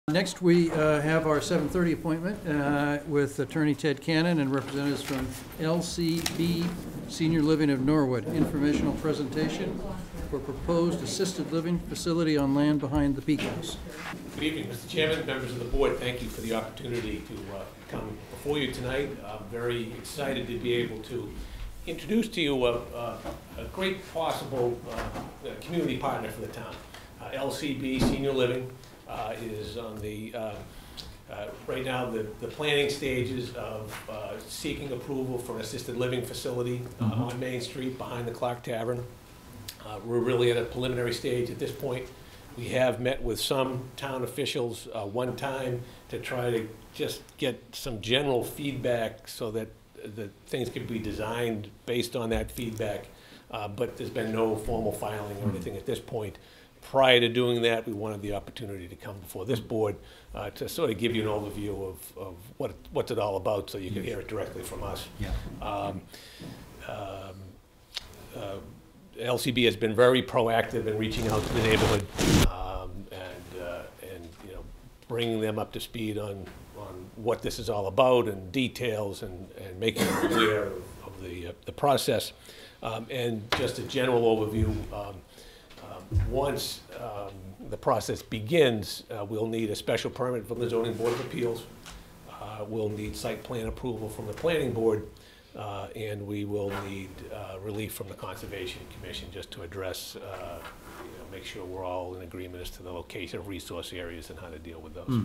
Next, we have our 7:30 appointment with Attorney Ted Cannon and representatives from LCB Senior Living of Norwood. Informational presentation for proposed assisted living facility on land behind the Peak House. Good evening, Mr. Chairman, members of the board. Thank you for the opportunity to come before you tonight. I'm very excited to be able to introduce to you a great possible community partner for the town. LCB Senior Living is on the, right now, the planning stages of seeking approval for an assisted living facility on Main Street behind the Clark Tavern. We're really at a preliminary stage at this point. We have met with some town officials one time to try to just get some general feedback so that the things can be designed based on that feedback, but there's been no formal filing or anything at this point. Prior to doing that, we wanted the opportunity to come before this board to sort of give you an overview of what's it all about, so you can hear it directly from us. Yeah. LCB has been very proactive in reaching out to the neighborhood and you know, bringing them up to speed on what this is all about and details and making them aware of the process. And just a general overview. Once the process begins, we'll need a special permit from the Zoning Board of Appeals. We'll need site plan approval from the Planning Board, and we will need relief from the Conservation Commission just to address, you know, make sure we're all in agreement as to the location of resource areas and how to deal with those.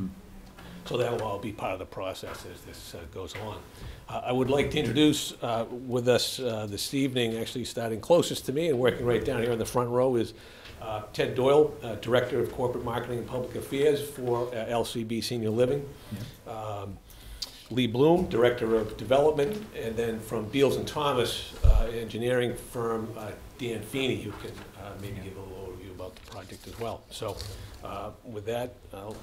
So that will all be part of the process as this goes along. I would like to introduce with us this evening, actually starting closest to me and working right down here in the front row, is Ted Doyle, Director of Corporate Marketing and Public Affairs for LCB Senior Living. Yeah. Lee Bloom, Director of Development, and then from Beals & Thomas, engineering firm, Dan Feeney, who can maybe give a little overview about the project as well. So with that, I'll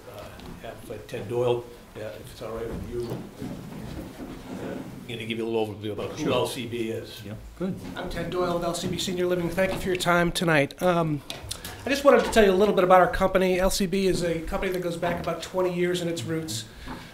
have Ted Doyle, if it's all right with you, going to give you a little overview about who LCB is. Yeah, good. I'm Ted Doyle of LCB Senior Living. Thank you for your time tonight. I just wanted to tell you a little bit about our company. LCB is a company that goes back about 20 years in its roots.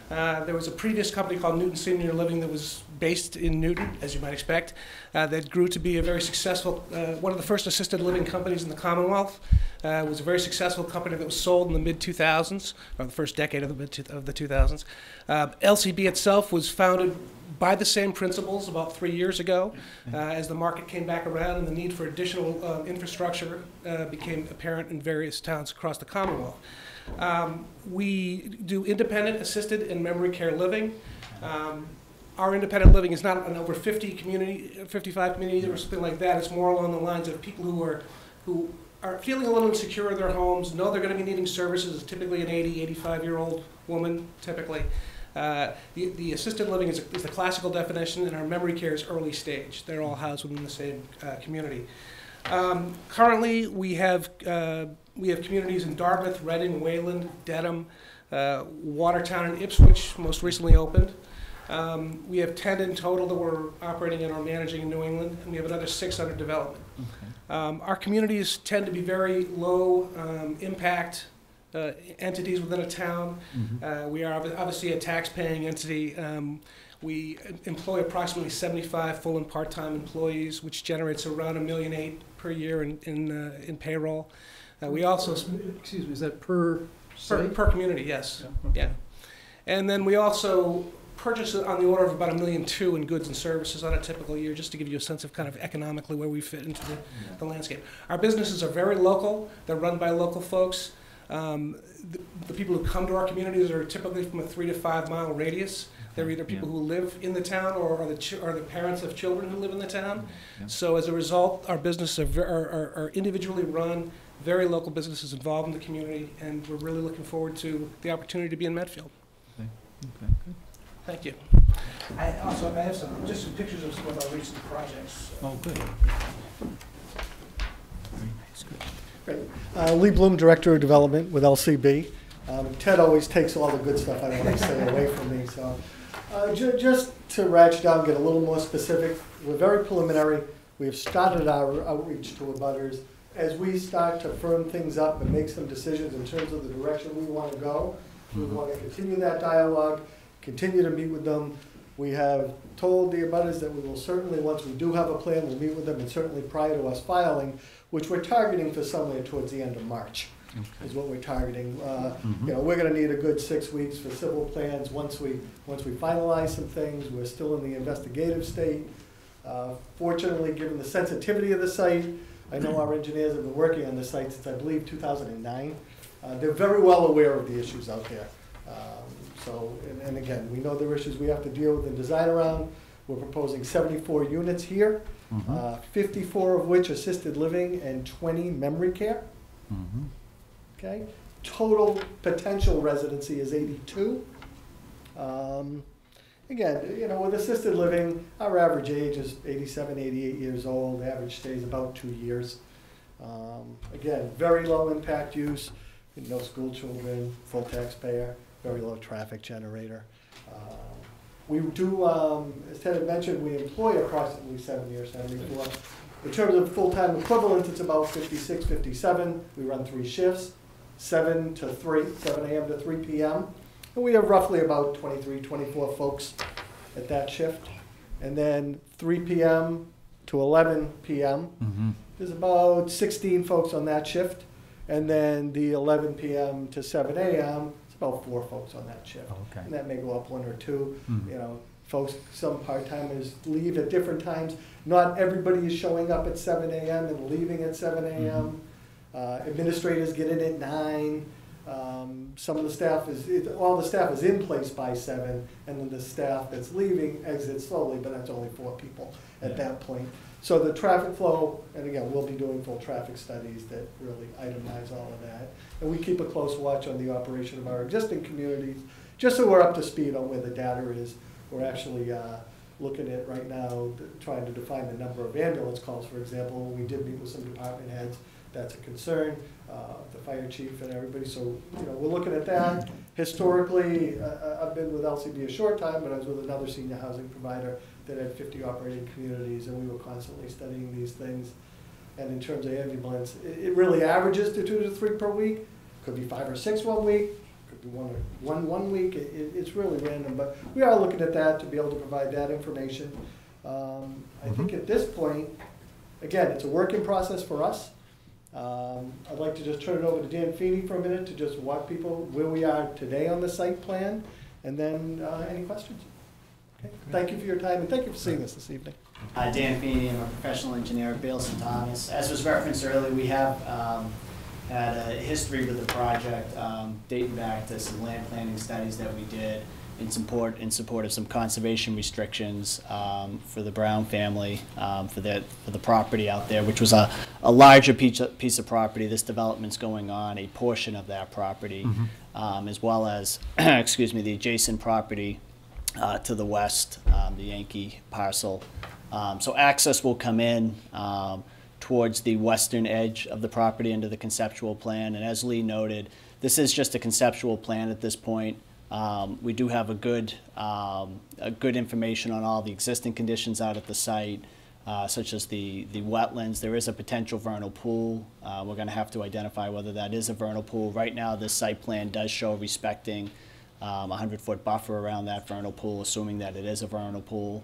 There was a previous company called Newton Senior Living that was based in Newton, as you might expect, that grew to be a very successful, one of the first assisted living companies in the Commonwealth. It was a very successful company that was sold in the mid-2000s, or the first decade of the 2000s. LCB itself was founded by the same principles about 3 years ago. As the market came back around and the need for additional infrastructure became apparent in various towns across the Commonwealth. We do independent, assisted, and memory care living. Our independent living is not an over 55 community or something like that. It's more along the lines of people who are feeling a little insecure in their homes, know they're going to be needing services. It's typically an 80, 85-year-old woman, typically. The assisted living is the classical definition, and our memory care is early stage. They're all housed within the same community. Currently, we have communities in Dartmouth, Reading, Wayland, Dedham, Watertown, and Ipswich, most recently opened. We have 10 in total that we're operating in or managing in New England, and we have another 6 under development. Okay. Our communities tend to be very low impact entities within a town. We are obviously a tax-paying entity. We employ approximately 75 full and part-time employees, which generates around $1.8 million per year in payroll. We also, excuse me, is that per site? Per community, yes. Yeah. Okay. Yeah. And then we also purchase it on the order of about $1.2 million in goods and services on a typical year, just to give you a sense of kind of economically where we fit into the landscape. Our businesses are very local. They're run by local folks. The people who come to our communities are typically from a 3 to 5 mile radius. They're either people who live in the town or are the parents of children who live in the town. Yeah. So as a result, our businesses are individually run, very local businesses involved in the community, and we're really looking forward to the opportunity to be in Medfield. Okay. Okay, good. Thank you. I have some pictures of some of our recent projects. Oh, good. Very nice. Good. Great. Lee Bloom, Director of Development with LCB. Ted always takes all the good stuff I don't want to say away from me. So just to ratchet down, get a little more specific, we're very preliminary. We have started our outreach to abutters. As we start to firm things up and make some decisions in terms of the direction we want to go, We want to continue that dialogue, continue to meet with them. We have told the abutters that we will certainly, once we do have a plan, we'll meet with them, and certainly prior to us filing, which we're targeting for somewhere towards the end of March, is what we're targeting. You know, we're gonna need a good 6 weeks for civil plans. Once we finalize some things, we're still in the investigative state. Fortunately, given the sensitivity of the site, I know our engineers have been working on the site since, I believe, 2009. They're very well aware of the issues out there. And again, we know there are issues we have to deal with and design around. We're proposing 74 units here, 54 of which assisted living and 20 memory care. Okay, total potential residency is 82. Again, you know, with assisted living, our average age is 87, 88 years old. The average stay is about 2 years. Again, very low impact use, no school children, full taxpayer, very low traffic generator. We do, as Ted had mentioned, we employ approximately 70 or 74. In terms of full-time equivalents, it's about 56, 57. We run 3 shifts, 7 to 3, 7 a.m. to 3 p.m. And we have roughly about 23, 24 folks at that shift. And then 3 p.m. to 11 p.m. There's about 16 folks on that shift. And then the 11 p.m. to 7 a.m., it's about 4 folks on that shift. Okay. And that may go up 1 or 2. You know, folks, some part-timers leave at different times. Not everybody is showing up at 7 a.m. and leaving at 7 a.m. Administrators get in at 9. Some of the staff all the staff is in place by 7, and then the staff that's leaving exits slowly, but that's only 4 people at that point. So the traffic flow, and again, we'll be doing full traffic studies that really itemize all of that. And we keep a close watch on the operation of our existing communities, just so we're up to speed on where the data is. We're actually looking at right now, trying to define the number of ambulance calls, for example. We did meet with some department heads. That's a concern, the fire chief and everybody. So, you know, we're looking at that. Historically, I've been with LCB a short time, but I was with another senior housing provider that had 50 operating communities, and we were constantly studying these things. And in terms of ambulance, it really averages to 2 to 3 per week. Could be 5 or 6 one week. Could be one week. It's really random, but we are looking at that to be able to provide that information. I think at this point, again, it's a working process for us. I'd like to just turn it over to Dan Feeney for a minute to just walk people where we are today on the site plan, and then any questions. Okay. Thank you for your time, and thank you for seeing us this evening. Dan Feeney, I'm a professional engineer at Bales & Thomas. As was referenced earlier, we have had a history with the project dating back to some land planning studies that we did in support of some conservation restrictions for the Brown family for the property out there, which was a larger piece of property. This development's going on a portion of that property, as well as excuse me, the adjacent property to the west, the Yankee parcel. So access will come in towards the western edge of the property into the conceptual plan. And as Lee noted, this is just a conceptual plan at this point. We do have a good information on all the existing conditions out at the site, such as the wetlands. There is a potential vernal pool. We're going to have to identify whether that is a vernal pool. Right now, this site plan does show respecting a 100-foot buffer around that vernal pool, assuming that it is a vernal pool.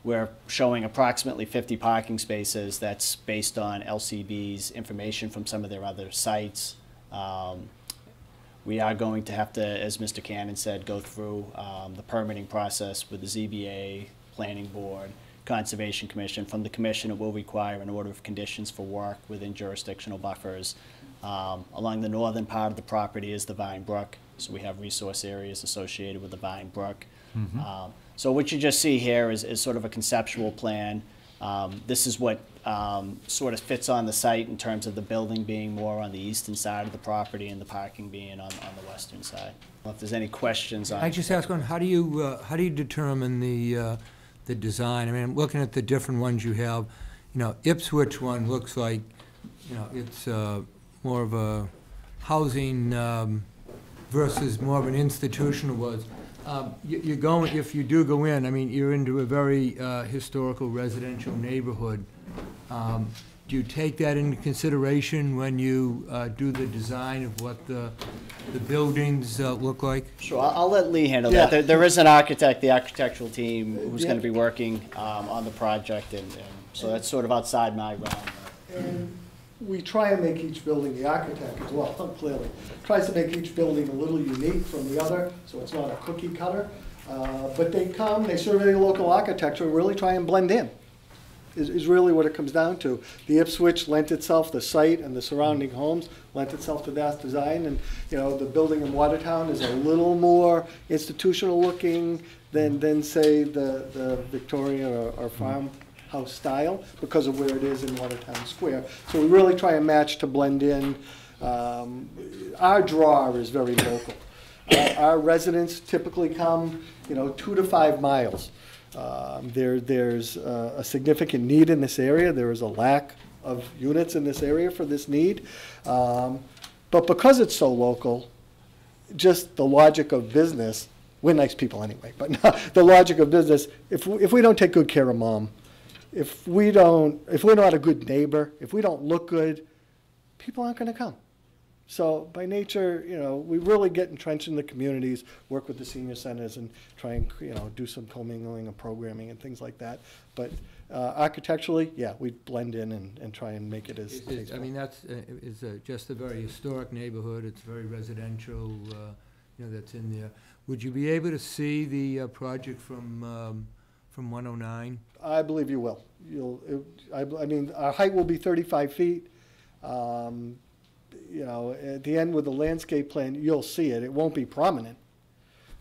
We're showing approximately 50 parking spaces. That's based on LCB's information from some of their other sites. We are going to have to, as Mr. Cannon said, go through the permitting process with the ZBA, Planning Board, Conservation Commission. From the Commission, it will require an order of conditions for work within jurisdictional buffers. Along the northern part of the property is the Vine Brook, so we have resource areas associated with the Vine Brook. So what you just see here is sort of a conceptual plan. This is what sort of fits on the site in terms of the building being more on the eastern side of the property and the parking being on the western side. Well, if there's any questions on... I just ask one, how do you determine the design? I mean, I'm looking at the different ones you have. You know, Ipswich one looks like, you know, it's more of a housing versus more of an institutional was. You're going, if you do go in, I mean, you're into a very historical residential neighborhood. do you take that into consideration when you do the design of what the buildings look like? Sure, I'll let Lee handle Yeah. that. There is an architect, the architectural team, who's Yeah. going to be working on the project, and so that's sort of outside my realm. And we try and make each building, the architect as well, clearly, tries to make each building a little unique from the other, so it's not a cookie cutter. But they come, they survey the local architecture, and really try and blend in, is really what it comes down to. The Ipswich lent itself, the site and the surrounding homes lent itself to that design, and, you know, the building in Watertown is a little more institutional looking than say, the Victorian or farmhouse style, because of where it is in Watertown Square. So we really try and match to blend in. Our draw is very local. Our residents typically come, you know, 2 to 5 miles. There's a significant need in this area. There is a lack of units in this area for this need. But because it's so local, just the logic of business, we're nice people anyway, but the logic of business, if we don't take good care of mom, if we're not a good neighbor, if we don't look good, people aren't going to come. So by nature, you know, we really get entrenched in the communities, work with the senior centers, and try and, you know, do some commingling of programming and things like that. But architecturally, yeah, we blend in and try and make it as I mean, that's just a very historic neighborhood. It's very residential, you know, that's in there. Would you be able to see the project from 109? I believe you will. I mean, our height will be 35 feet. You know, at the end with the landscape plan, you'll see it. It won't be prominent,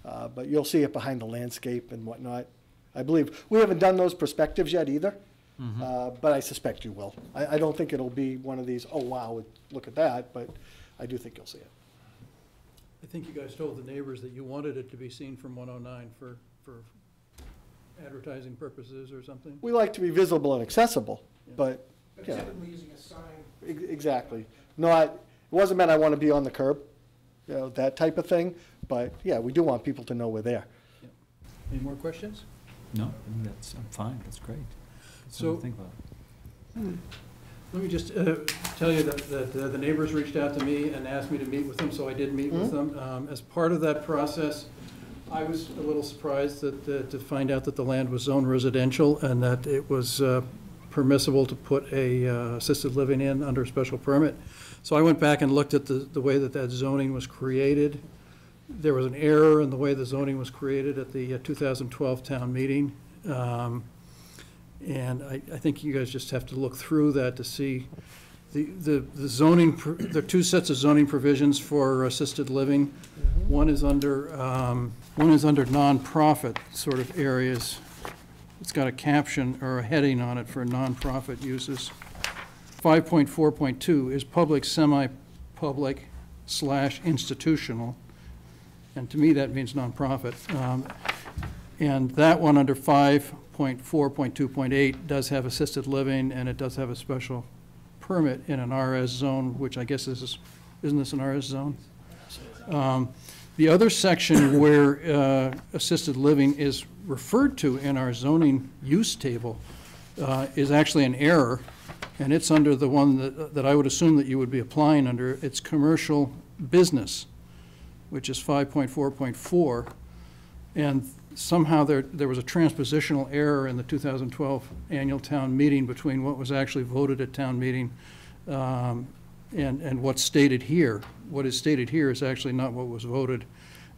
but you'll see it behind the landscape and whatnot. I believe we haven't done those perspectives yet either, but I suspect you will. I don't think it'll be one of these, oh, wow, look at that, but I do think you'll see it. I think you guys told the neighbors that you wanted it to be seen from 109 for advertising purposes or something? We like to be visible and accessible, but, yeah, Typically using a sign. exactly. Not, it wasn't meant I want to be on the curb, you know, that type of thing, but, yeah, we do want people to know we're there. Any more questions? No, I'm fine, that's great. That's So- something to think about. Let me just tell you that the neighbors reached out to me and asked me to meet with them, so I did meet with them. As part of that process, I was a little surprised to find out that the land was zoned residential and that it was permissible to put a assisted living in under a special permit. So I went back and looked at the way that zoning was created. There was an error in the way the zoning was created at the 2012 town meeting. And I think you guys just have to look through that to see the zoning, there are 2 sets of zoning provisions for assisted living. One is under nonprofit sort of areas. It's got a caption or a heading on it for nonprofit uses. 5.4.2 is public, semi-public / institutional. And to me, that means nonprofit. And that one under 5.4.2.8 does have assisted living, and it does have a special permit in an RS zone, which I guess isn't this an RS zone? The other section where assisted living is referred to in our zoning use table is actually an error, and it's under the one that I would assume that you would be applying under. It's commercial business, which is 5.4.4, and somehow there was a transpositional error in the 2012 annual town meeting between what was actually voted at town meeting and what's stated here. What is stated here is actually not what was voted.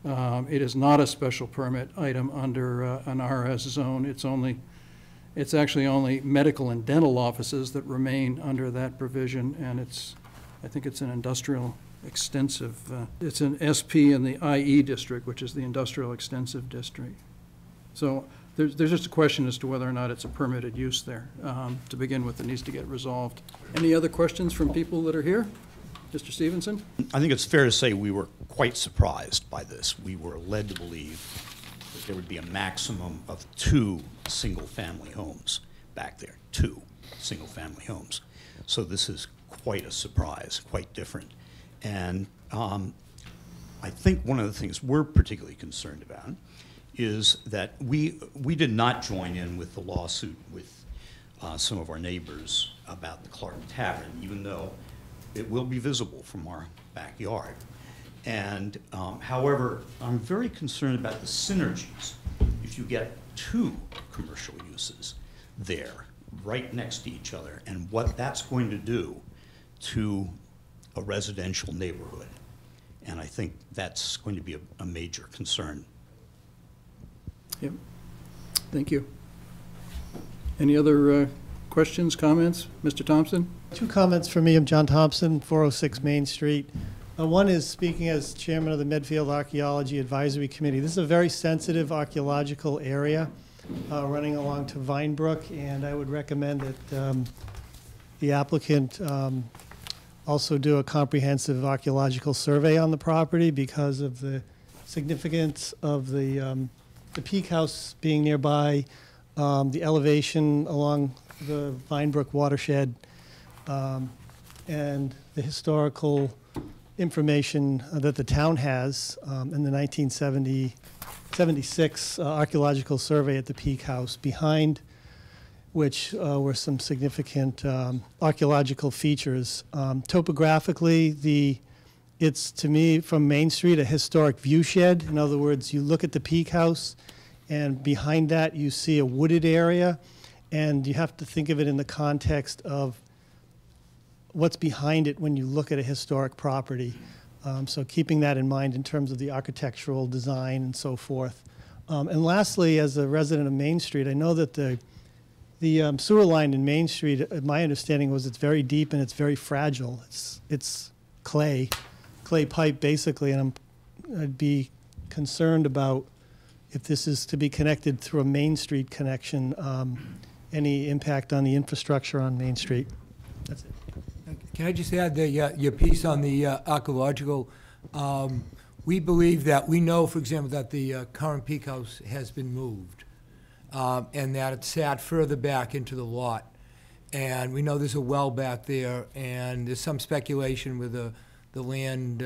It is not a special permit item under an RS zone. It's actually only medical and dental offices that remain under that provision, and I think it's an industrial extensive, it's an SP in the IE district, which is the industrial extensive district. So there's just a question as to whether or not it's a permitted use there. To begin with, it needs to get resolved. Any other questions from people that are here? Mr. Stevenson? I think it's fair to say we were quite surprised by this. We were led to believe that there would be a maximum of 2 single-family homes back there, 2 single-family homes. So this is quite a surprise, quite different. And I think one of the things we're particularly concerned about is that we did not join in with the lawsuit with some of our neighbors about the Clark Tavern, even though it will be visible from our backyard. And however, I'm very concerned about the synergies. If you get two commercial uses there, right next to each other, and what that's going to do to a residential neighborhood. And I think that's going to be a major concern. Yep. Thank you. Any other questions, comments? Mr. Thompson? Two comments for me. I'm John Thompson, 406 Main Street. One is speaking as chairman of the Medfield Archaeology Advisory Committee. This is a very sensitive archaeological area running along to Vinebrook, and I would recommend that the applicant also do a comprehensive archaeological survey on the property because of the significance of the Peak House being nearby, the elevation along the Vinebrook watershed, and the historical information that the town has in the 1976 archaeological survey at the Peak House, behind which were some significant archaeological features. Topographically, it's, to me, from Main Street, a historic viewshed. In other words, you look at the Peak House, and behind that you see a wooded area, and you have to think of it in the context of what's behind it when you look at a historic property. So keeping that in mind in terms of the architectural design and so forth. And lastly, as a resident of Main Street, I know that the sewer line in Main Street, my understanding was it's very deep and it's very fragile. It's clay pipe basically, and I'd be concerned about if this is to be connected through a Main Street connection, any impact on the infrastructure on Main Street. That's it. Can I just add that your piece on the archaeological, we believe that, we know, for example, that the current Peak House has been moved, and that it sat further back into the lot. And we know there's a well back there, and there's some speculation with the land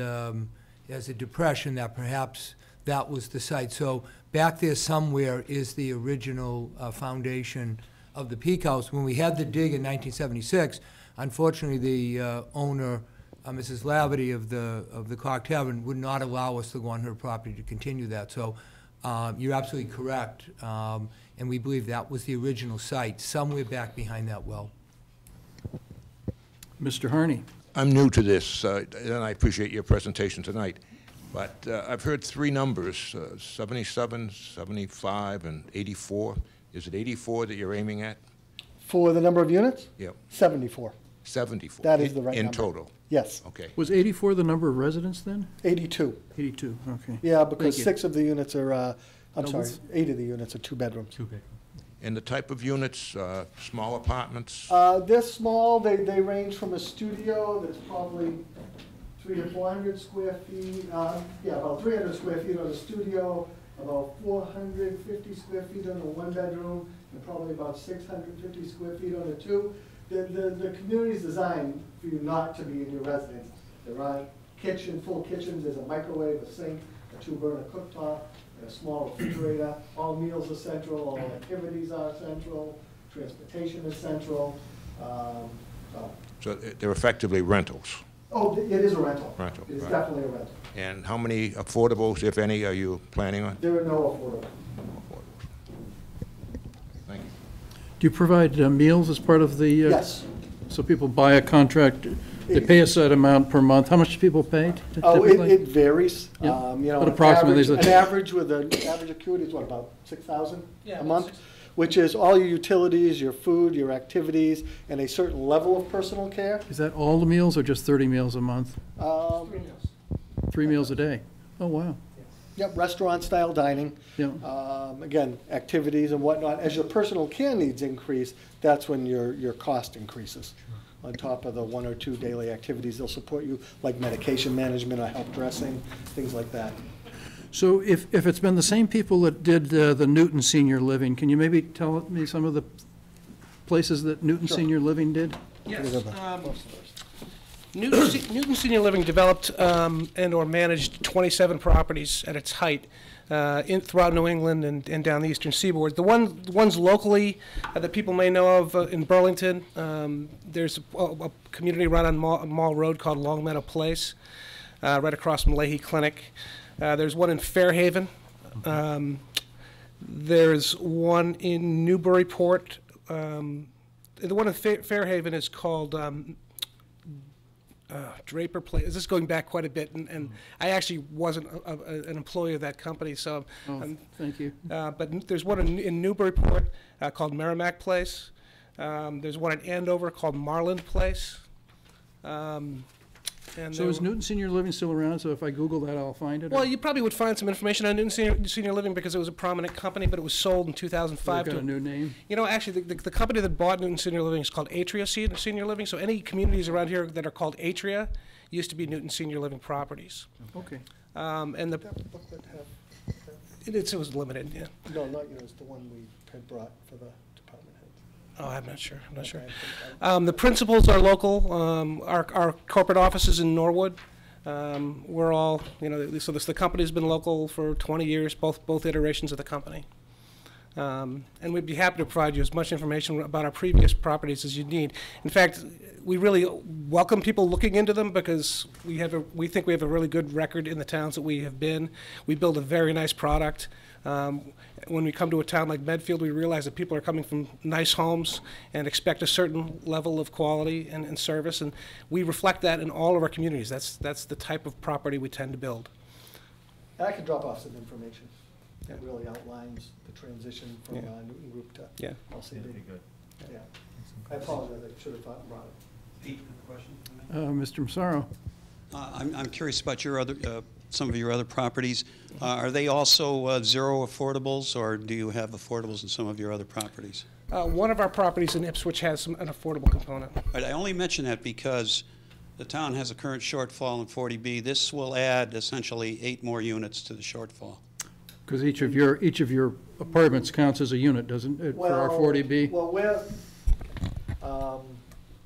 as a depression that perhaps that was the site. So back there somewhere is the original foundation of the Peak House. When we had the dig in 1976, unfortunately, the owner, Mrs. Laverty of the Clark Tavern, would not allow us to go on her property to continue that. So you're absolutely correct, and we believe that was the original site, somewhere back behind that well. Mr. Harney? I'm new to this, and I appreciate your presentation tonight, but I've heard three numbers, 77, 75, and 84. Is it 84 that you're aiming at? For the number of units? Yep. 74. 74. That is the right in number. total? Yes. Okay. Was 84 the number of residents then? 82. 82, okay. Yeah, because Thank you. 6 of the units are, I'm sorry, Doubles? 8 of the units are 2 bedrooms. And the type of units, small apartments? They're small. They range from a studio that's probably 300 to 400 square feet. Yeah, about 300 square feet on a studio, about 450 square feet on a 1 bedroom, and probably about 650 square feet on a 2. The community is designed for you not to be in your residence. There are full kitchens. There's a microwave, a sink, a 2-burner cooktop, and a small refrigerator. All meals are central. All activities are central. Transportation is central. So they're effectively rentals? Oh, it is a rental. Rental, It is right. definitely a rental. And how many affordables, if any, are you planning on? There are no affordable. Thank you. Do you provide meals as part of the? Yes. So people buy a contract, they pay a set amount per month. How much do people pay Oh, typically? it varies. Yeah. You know, But approximately, an average with an average acuity is what, about 6,000 Yeah, a month? Which is all your utilities, your food, your activities, and a certain level of personal care. Is that all the meals or just 30 meals a month? 3 meals. 3 meals a day? Oh, wow. Yep, restaurant-style dining. Yeah. Again, activities and whatnot. As your personal care needs increase, that's when your cost increases. On top of the 1 or 2 daily activities, they'll support you, like medication management or help dressing, things like that. So if it's been the same people that did the Newton Senior Living, can you maybe tell me some of the places that Newton Sure. Senior Living did? Yes. Newton Senior Living developed and/or managed 27 properties at its height throughout New England and down the eastern seaboard. The ones locally that people may know of in Burlington, there's a community right on Mall Road called Longmeadow Place, right across from Leahy Clinic. There's one in Fairhaven. There's one in Newburyport. The one in Fairhaven is called Draper Place. This is going back quite a bit, and I actually wasn't an employee of that company, so. Thank you. But there's one in Newburyport called Merrimack Place. There's one in Andover called Marland Place. So is Newton Senior Living still around? So if I Google that, I'll find it? Well, you probably would find some information on Newton Senior Living because it was a prominent company, but it was sold in 2005. They've got a new name? You know, actually, the company that bought Newton Senior Living is called Atria Senior Living. So any communities around here that are called Atria used to be Newton Senior Living properties. Okay. And the That booklet have, it was limited, yeah. no, not yours, the one we had brought for the department heads. Oh, I'm not sure. I'm not sure. Okay, The principals are local. Our corporate office is in Norwood. We're all, so the company's been local for 20 years, both iterations of the company. And we'd be happy to provide you as much information about our previous properties as you need. In fact, we really welcome people looking into them because we think we have a really good record in the towns that we have been. We build a very nice product. When we come to a town like Medfield, we realize that people are coming from nice homes and expect a certain level of quality and service, and we reflect that in all of our communities. That's the type of property we tend to build. I could drop off some information that really outlines the transition from Newton Group to Yeah. LCB. That'd be good. Yeah. I apologize, I should have thought and brought it. Mr. Massaro? I'm curious about your other, some of your other properties. Are they also zero affordables, or do you have affordables in some of your other properties? One of our properties in Ipswich has an affordable component. Right, I only mention that because the town has a current shortfall in 40B. This will add essentially 8 more units to the shortfall. Because each of your apartments counts as a unit, doesn't it, for our 40B? Well,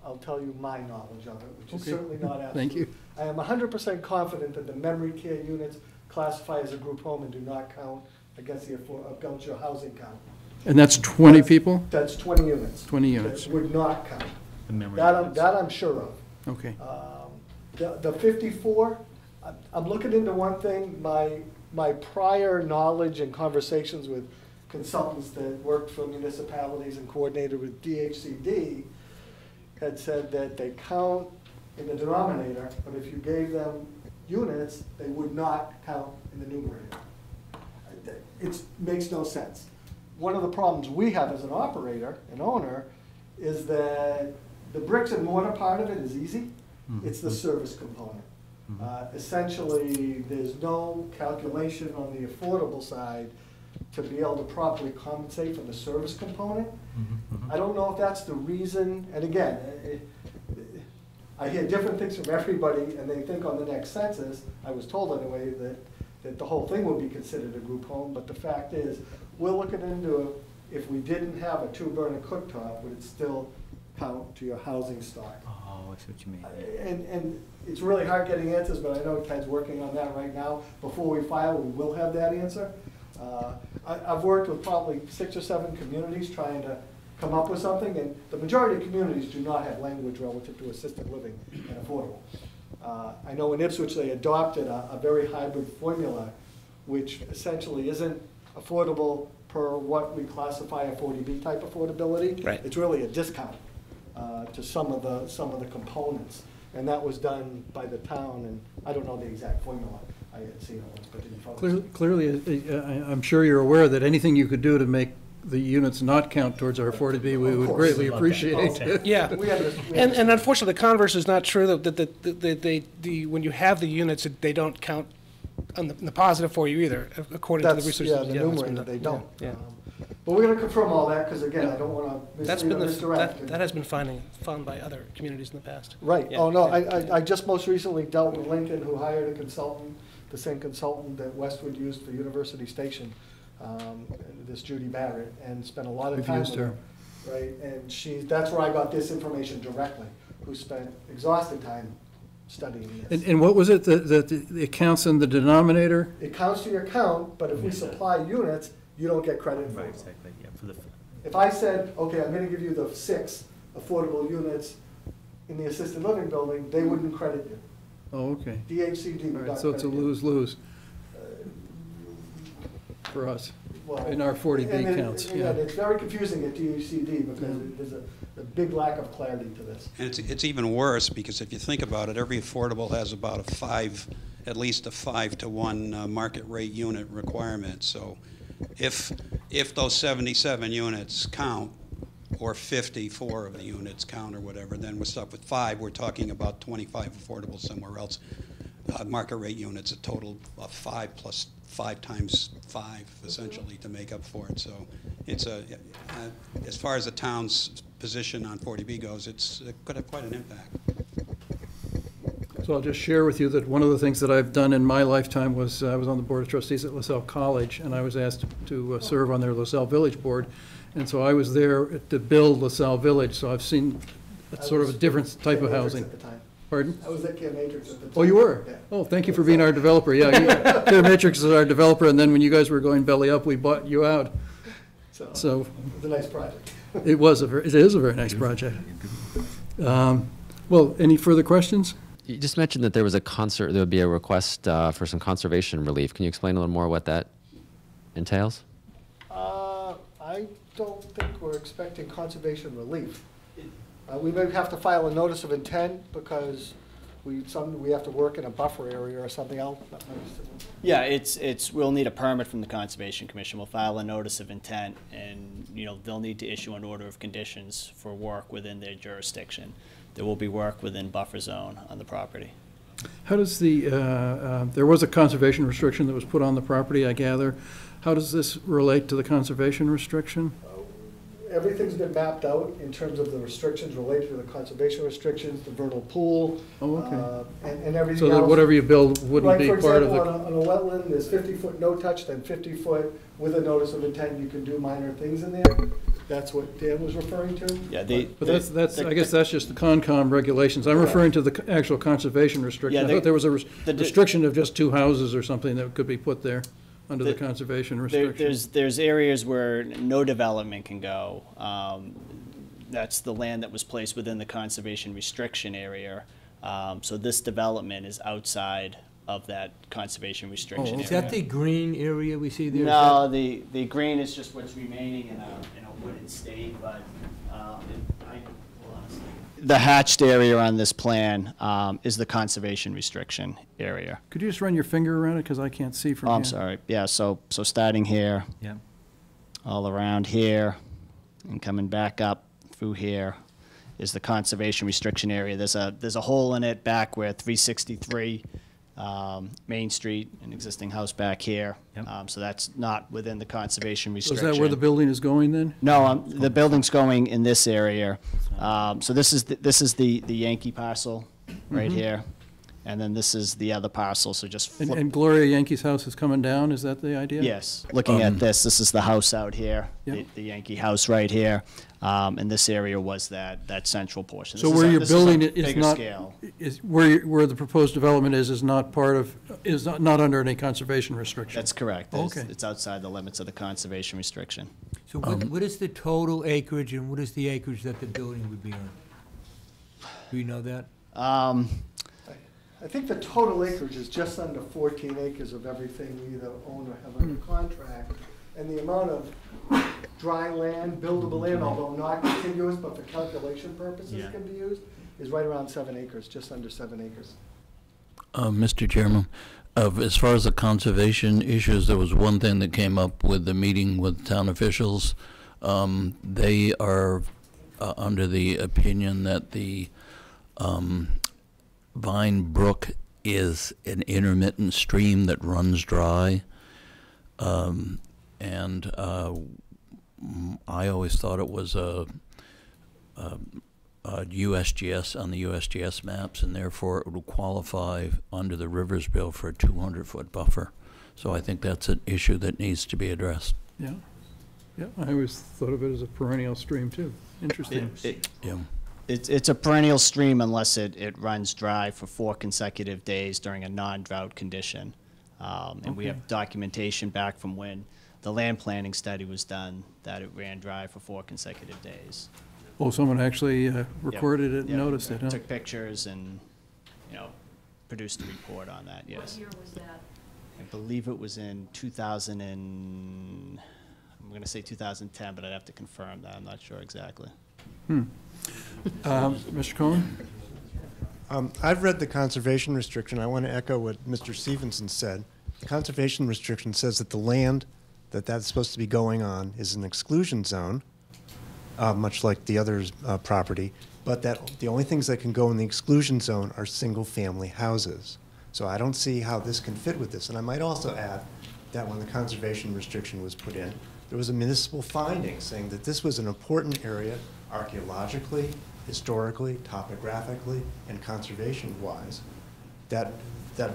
I'll tell you my knowledge of it, which is certainly not absolute. Thank you. I am 100% confident that the memory care units classify as a group home and do not count against your housing count. And that's 20 people? That's 20 units. 20 units. That would not count. The memory That units. I'm sure of. Okay. The 54, I'm looking into one thing. My prior knowledge and conversations with consultants that worked for municipalities and coordinated with DHCD had said that they count in the denominator, but if you gave them units, they would not count in the numerator. It makes no sense. One of the problems we have as an operator, an owner, is that the bricks and mortar part of it is easy. It's the service component. Essentially, there's no calculation on the affordable side to be able to properly compensate for the service component. I don't know if that's the reason, and again, I hear different things from everybody, and they think on the next census, I was told anyway, that the whole thing would be considered a group home, but the fact is, we're looking into if we didn't have a 2-burner cooktop, would it still count to your housing stock? Oh, I see what you mean. And it's really hard getting answers, but I know Ted's working on that right now. Before we file, we will have that answer. I've worked with probably 6 or 7 communities trying to come up with something, and the majority of communities do not have language relative to assisted living and affordable. I know in Ipswich they adopted a very hybrid formula, which essentially isn't affordable per what we classify a 40B type affordability. Right. It's really a discount to some of the components, and that was done by the town. And I don't know the exact formula. I had seen it once, but didn't follow. Clearly, I'm sure you're aware that anything you could do to make the units not count towards our 40B, we would greatly appreciate. Yeah, and unfortunately, the converse is not true. That when you have the units, they don't count on the positive for you either, according to the research. Yeah, the numerator, they don't. Yeah. But we're going to confirm all that, because again, I don't want to That's been misdirect. that has been found by other communities in the past. Right. Yeah. Oh, no, I just most recently dealt with Lincoln, who hired a consultant, the same consultant that Westwood used for University Station, this Judy Barrett, and spent a lot of time with her. Right, and that's where I got this information directly, who spent exhausted time studying this. And what was it, that it counts in the denominator? It counts to your count, but if we supply units, you don't get credit for Right, them. exactly, yeah, for the, If I said, okay, I'm gonna give you the 6 affordable units in the assisted living building, they wouldn't credit you. Oh, okay. DHCD All would right, not so it's a credit you. lose-lose for us, Well, in our 40B and it- counts, and yeah. It's very confusing at DHCD because there's a big lack of clarity to this. And it's even worse, because if you think about it, every affordable has about at least a 5-to-1 market rate unit requirement. So if those 77 units count, or 54 of the units count or whatever, then we're stuck with 5. We're talking about 25 affordables somewhere else. Market rate units, a total of 5 plus 5 times 5, essentially, to make up for it. So it's as far as the town's position on 40B goes, it could have quite an impact. So I'll just share with you that one of the things that I've done in my lifetime was, I was on the Board of Trustees at LaSalle College, and I was asked to serve on their LaSalle Village Board. And so I was there to build LaSalle Village, so I've seen sort of a different type of housing. At the time. Pardon? I was at Care Matrix at the time. Oh, you were? Yeah. Oh, thank you for being our developer, yeah. Care Matrix is our developer, and then when you guys were going belly up, we bought you out. So It was a nice project. it is a very nice project. Well, any further questions? You just mentioned that there would be a request for some conservation relief. Can you explain a little more what that entails? I don't think we're expecting conservation relief. We may have to file a notice of intent because we have to work in a buffer area or something else. Yeah, we'll need a permit from the Conservation Commission. We'll file a notice of intent, and, they'll need to issue an order of conditions for work within their jurisdiction. There will be work within buffer zone on the property. How does there was a conservation restriction that was put on the property, I gather. How does this relate to the conservation restriction? Everything's been mapped out in terms of the restrictions related to the conservation restrictions, the vernal pool. Oh, okay. And everything else. So that whatever you build wouldn't be part of the... Like, for example, on a wetland, there's 50-foot no touch, then 50-foot with a notice of intent, you can do minor things in there. That's what Dan was referring to. Yeah, But I guess that's just the Concom regulations. I'm referring to the actual conservation restriction. I thought there was a restriction of just 2 houses or something that could be put there under the conservation restriction. There's areas where no development can go. That's the land that was placed within the conservation restriction area. So this development is outside of that conservation restriction area. Is that the green area we see there? No, the green is just what's remaining in a wooded state, but the hatched area on this plan is the conservation restriction area. Could you just run your finger around it, because I can't see from Oh, here? I'm sorry. Yeah, so starting here, yeah. all around here, and coming back up through here is the conservation restriction area. There's a hole in it back where 363 Main Street, an existing house back here. Yep. So that's not within the conservation So restriction. is that where the building is going then? No, the building's going in this area. So this is the Yankee parcel right here, and then this is the other parcel. So just flip. And Gloria Yankee's house is coming down, is that the idea? Yes, looking at this is the house out here, Yep. the Yankee house right here, and this area was that central portion. So This where is a- you're this is a building it is bigger not, scale. is where the proposed development is not part of, is not under any conservation restriction? That's correct. Okay. It's outside the limits of the conservation restriction. So what is the total acreage, and what is the acreage that the building would be on? Do you know that? I think the total acreage is just under 14 acres of everything we either own or have under contract. And the amount of dry land, buildable land, although not contiguous, but for calculation purposes Yeah. can be used, is right around 7 acres, just under 7 acres. Mr. Chairman, as far as the conservation issues, there was one thing that came up with the meeting with town officials. They are under the opinion that the Vine Brook is an intermittent stream that runs dry. And I always thought it was a USGS on the USGS maps, and therefore it would qualify under the Rivers Bill for a 200-foot buffer. So I think that's an issue that needs to be addressed. Yeah, yeah, I always thought of it as a perennial stream too. Interesting. Yeah. It's a perennial stream unless it runs dry for 4 consecutive days during a non-drought condition. And we have documentation back from when the land planning study was done that it ran dry for 4 consecutive days. Oh, someone actually recorded it and Yep. noticed it, huh? Took pictures and, produced a report on that, yes. What year was that? I believe it was in 2000 and, I'm going to say 2010, but I'd have to confirm that. I'm not sure exactly. Mr. Cohen? I've read the conservation restriction. I want to echo what Mr. Stevenson said. The conservation restriction says that the land that's supposed to be going on is an exclusion zone, much like the other property, but that the only things that can go in the exclusion zone are single-family houses. So I don't see how this can fit with this. And I might also add that when the conservation restriction was put in, there was a municipal finding saying that this was an important area archaeologically, historically, topographically, and conservation-wise that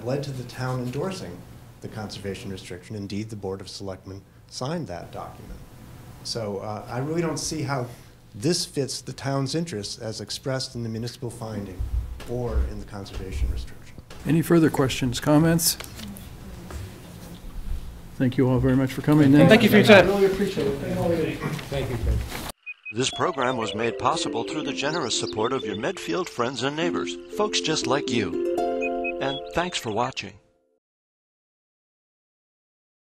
led to the town endorsing the conservation restriction. Indeed, the Board of Selectmen signed that document. So I really don't see how this fits the town's interests as expressed in the municipal finding or in the conservation restriction. Any further questions, comments? Thank you all very much for coming in. Thank you for your time. I really appreciate it. Thank you, Chris. This program was made possible through the generous support of your Medfield friends and neighbors, folks just like you. And thanks for watching.